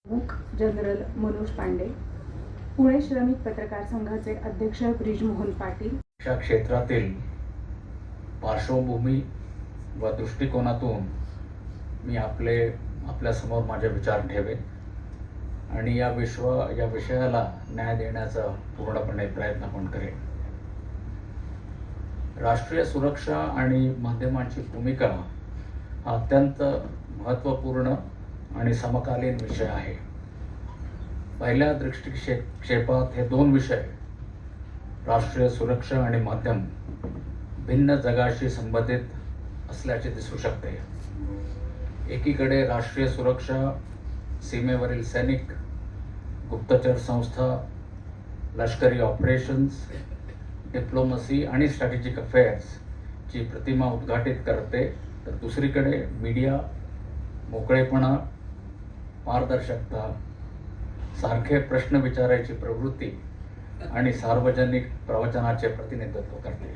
प्रमुख जनरल मनोज पांडे, पुणे श्रमिक पत्रकार संघाचे अध्यक्ष ब्रिजमोहन पाटील. या क्षेत्रातील पार्श्वभूमी व दृष्टिकोनातून मी आपल्यासमोर माझे विचार ठेवेन आणि या विषयाला न्याय देण्याचा पूर्णपणे प्रयत्न पण करेन. राष्ट्रीय सुरक्षा आणि माध्यमांची भूमिका हा अत्यंत महत्त्वपूर्ण आणि समकालीन विषय आहे. पहिल्या दृष्टिक्षेपात हे दोन विषय, राष्ट्रीय सुरक्षा आणि माध्यम, भिन्न जगाशी संबंधित असल्याचे दिसू शकते. एकीकडे राष्ट्रीय सुरक्षा सीमेवरील सैनिक, गुप्तचर संस्था, लष्करी ऑपरेशन्स, डिप्लोमसी आणि स्ट्रॅटेजिक अफेअर्सची प्रतिमा उद्घाटित करते, तर दुसरीकडे मीडिया मोकळेपणा, पारदर्शकता, सारखे प्रश्न विचारायची प्रवृत्ती आणि सार्वजनिक प्रवचनाचे प्रतिनिधित्व करते.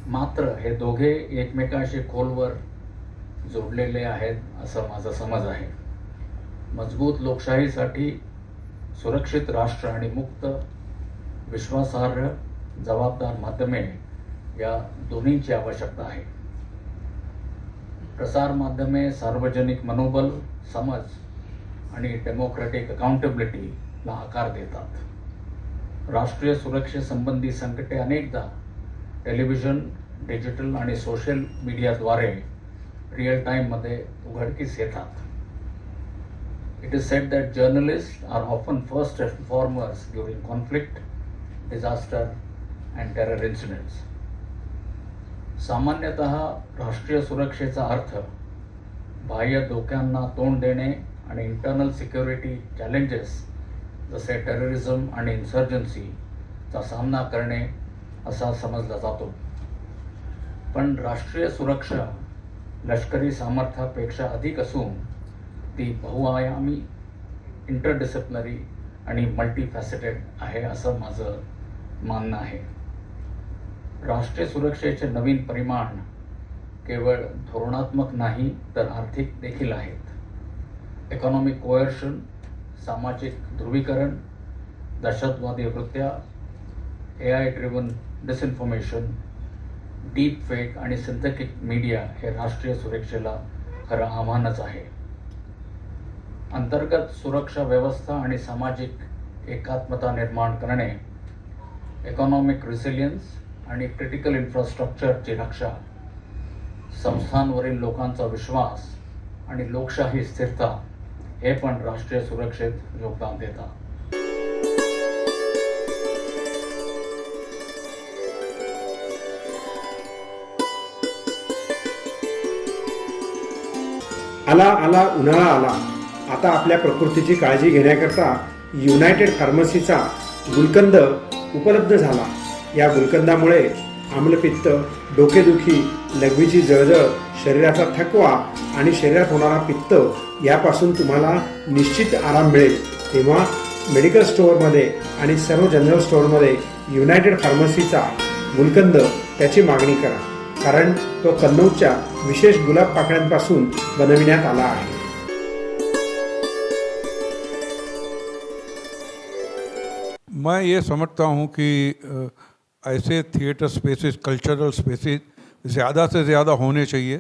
मात्र हे दोघे एकमेकांशी खोलवर जोडलेले आहेत असं माझा समज आहे. मजबूत लोकशाहीसाठी सुरक्षित राष्ट्र आणि मुक्त, विश्वासार्ह, जबाबदार माध्यमे या दोन्हींची आवश्यकता आहे. प्रसार माध्यमे सार्वजनिक मनोबल, समज आणि डेमोक्रॅटिक अकाउंटेबिलिटीला आकार देतात. राष्ट्रीय सुरक्षेसंबंधी संकटे अनेकदा टेलिव्हिजन, डिजिटल आणि सोशल मीडियाद्वारे रिअल टाईममध्ये उघडकीस येतात. It is said that journalists are often first informers during conflict, disaster and terror incidents. सामान्यतः राष्ट्रीय सुरक्षेचा अर्थ बाह्य धोक्यांना तोंड देणे आणि इंटरनल सिक्युरिटी चॅलेंजेस जसे टेररिझम आणि इन्सर्जन्सीचा सामना करणे असा समजला जातो. पण राष्ट्रीय सुरक्षा लष्करी सामर्थ्यापेक्षा अधिक असून ती बहुआयामी, इंटरडिसिप्लिनरी आणि मल्टीफॅसेटेड आहे असं माझं मानणं आहे. राष्ट्रीय सुरक्षेचे नवीन परिमाण केवळ धोरणात्मक नाही तर आर्थिक देखील आहेत. इकॉनॉमिक कोएर्शन, सामाजिक ध्रुवीकरण, दहशतवादी वृत्त्या, AI driven disinformation, deep fake आणि सिंथेटिक मीडिया हे राष्ट्रीय सुरक्षेला खरं आव्हानच आहे. अंतर्गत सुरक्षा व्यवस्था आणि सामाजिक एकात्मता निर्माण करणे, इकॉनॉमिक रिसिलियन्स आणि क्रिटिकल इन्फ्रास्ट्रक्चरची रक्षा, संस्थांवरील लोकांचा विश्वास आणि लोकशाही स्थिरता हे पण राष्ट्रीय सुरक्षेत योगदान देतात. आला उन्हाळा आला. आता आपल्या प्रकृतीची काळजी घेण्याकरता युनायटेड फार्मसीचा गुलकंद उपलब्ध झाला. या गुलकंदामुळे आम्लपित्त, डोकेदुखी, लघवीची जळजळ, शरीराचा थकवा आणि शरीरात होणारा पित्त यापासून तुम्हाला निश्चित आराम मिळेल. तेव्हा मेडिकल स्टोअरमध्ये आणि सर्व जनरल स्टोअरमध्ये युनायटेड फार्मसीचा गुलकंद त्याची मागणी करा, कारण तो कन्नौजच्या विशेष गुलाब पाकळ्यांपासून बनविण्यात आला आहे. मैं ये समझता हूँ कि ऐसे थिएटर स्पेसेस, कल्चरल स्पेसेस ज़्यादा से ज़्यादा होने चाहिए.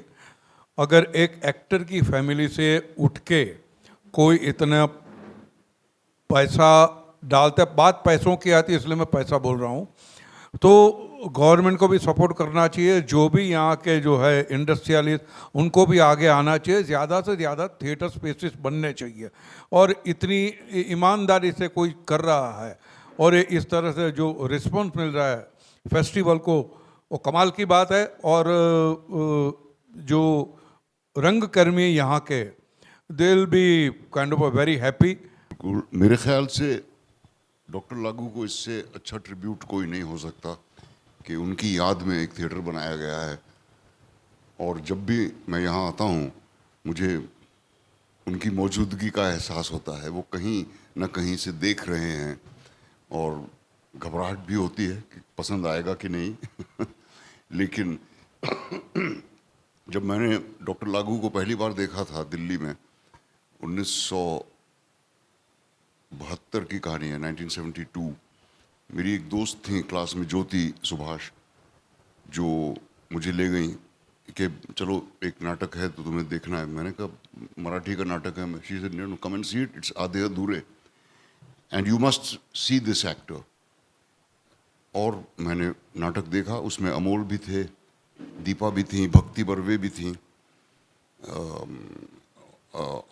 अगर एक एक्टर की फैमिली से उठ के कोई इतना पैसा डालता है, बात पैसों की आती है इसलिए मैं पैसा बोल रहा हूँ, तो गवर्नमेंट को भी सपोर्ट करना चाहिए. जो भी यहाँ के जो है इंडस्ट्रियलिस्ट, उनको भी आगे आना चाहिए. ज़्यादा से ज़्यादा थिएटर स्पेसेस बनने चाहिए. और इतनी ईमानदारी से कोई कर रहा है और इस तरह से जो रिस्पॉन्स मिल रहा है फेस्टिवल को, वो कमाल की बात है. और जो रंगकर्मी यहाँ के, they will be kind of a very happy. मेरे ख्याल से डॉक्टर लागू को इससे अच्छा ट्रिब्यूट कोई नहीं हो सकता कि उनकी याद में एक थिएटर बनाया गया है. और जब भी मैं यहाँ आता हूँ मुझे उनकी मौजूदगी का एहसास होता है. वो कहीं न कहीं से देख रहे हैं और घबराहट भी होती है कि पसंद आएगा कि नहीं. लेकिन जब मैंने डॉक्टर लागू को पहली बार देखा था दिल्ली में 1900 72 की कहानी है, 1972। मेरी एक दोस्त थी क्लास में, ज्योति सुभाष, जो मुझे ले गई कि चलो एक नाटक है तो तुम्हें देखना है। मैंने कहा मराठी का नाटक है। She said no, come and see it, it's Aadhe Adhure and you must see this actor. और मैंने नाटक देखा, उसमें अमोल भी थे, दीपा भी थी, भक्ति बर्वे भी थी,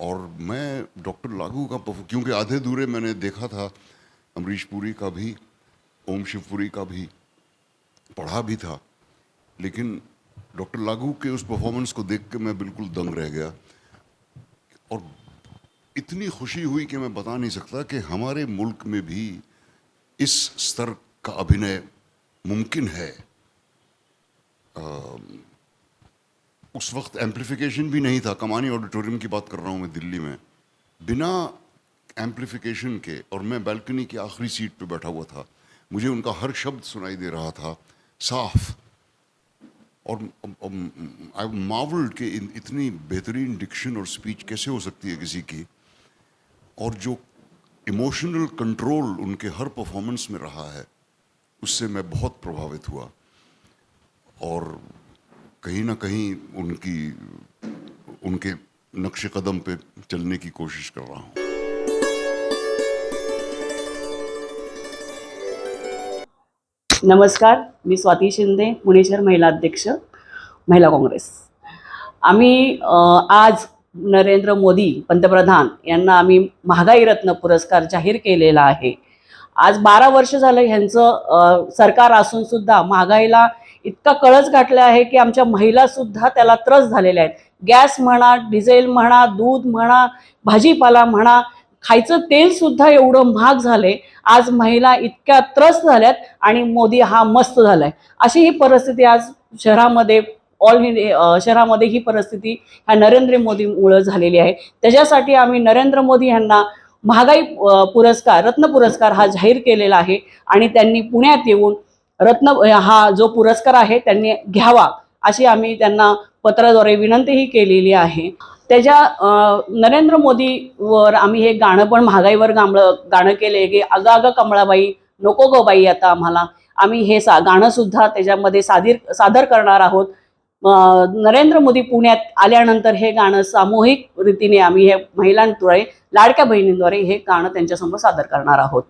और मैं डॉक्टर लागू का क्योंकि आधे दूरे मैंने देखा था, अमरीश पुरी का भी, ओम शिवपुरी का भी, पढ़ा भी था, लेकिन डॉक्टर लागू के उस परफॉर्मेंस को देख के मैं बिल्कुल दंग रह गया। और इतनी खुशी हुई कि मैं बता नहीं सकता कि हमारे मुल्क में भी इस स्तर का अभिनय मुमकिन है। उस वक्त एम्प्लीफिकेशन भी नहीं था। कमानी ऑडिटोरियम की बात कर रहा हूँ मैं, दिल्ली में, बिना एम्प्लीफिकेशन के, और मैं बालकनी की आखिरी सीट पे बैठा हुआ था, मुझे उनका हर शब्द सुनाई दे रहा था साफ। और आई मार्वल्ड कि इतनी बेहतरीन डिक्शन और स्पीच कैसे हो सकती है किसी की, और जो इमोशनल कंट्रोल उनके हर परफॉर्मेंस में रहा है, उससे मैं बहुत प्रभावित हुआ। और कहीं ना कहीं उनके नक्शे कदम पे चलने की कोशिश कर रहा हूँ। नमस्कार, मी स्वाती शिंदे, पुणे शहर महिला अध्यक्ष, महिला काँग्रेस। आम्ही आज नरेंद्र मोदी पंतप्रधान यांना आम्ही महागाई रत्न पुरस्कार जाहीर केलेला आहे। आज 12 वर्ष झालं ह्यांचं सरकार असून सुद्धा महागाईला इतका कळस घातला आहे की आमच्या महिला सुद्धा त्याला त्रस्त झालेल्या आहेत। गॅस म्हणा, डिझेल म्हणा, दूध म्हणा, भाजीपाला म्हणा, खायचं तेल सुद्धा एवढं महाग झाले। आज महिला इतक्या त्रस्त झाल्यात आणि मोदी हा मस्त झालाय, अशी ही परिस्थिती आज शहरामध्ये, शहरामध्ये ही परिस्थिती ह्या नरेंद्र मोदीमुळे झालेली आहे। त्याच्यासाठी आम्ही नरेंद्र मोदी यांना महागाई पुरस्कार, रत्न पुरस्कार हा जाहीर केलेला आहे आणि त्यांनी पुण्यात येऊन रत्न हा जो पुरस्कार आहे त्यांनी घ्यावा, अशी आम्ही त्यांना पत्राद्वारे विनंतीही केलेली आहे। त्याच्या नरेंद्र मोदीवर आम्ही हे गाणं पण महागाईवर गाणं केले की अगं अगं कमळाबाई नको गो बाई आता आम्हाला, आम्ही हे गाणं सुद्धा त्याच्यामध्ये सादर करणार आहोत। नरेंद्र मोदी पुण्यात आल्यानंतर हे गाणं सामूहिक रीतीने आम्ही हे महिलांद्वारे, लाडक्या बहिणींद्वारे हे गाणं त्यांच्यासमोर सादर करणार आहोत।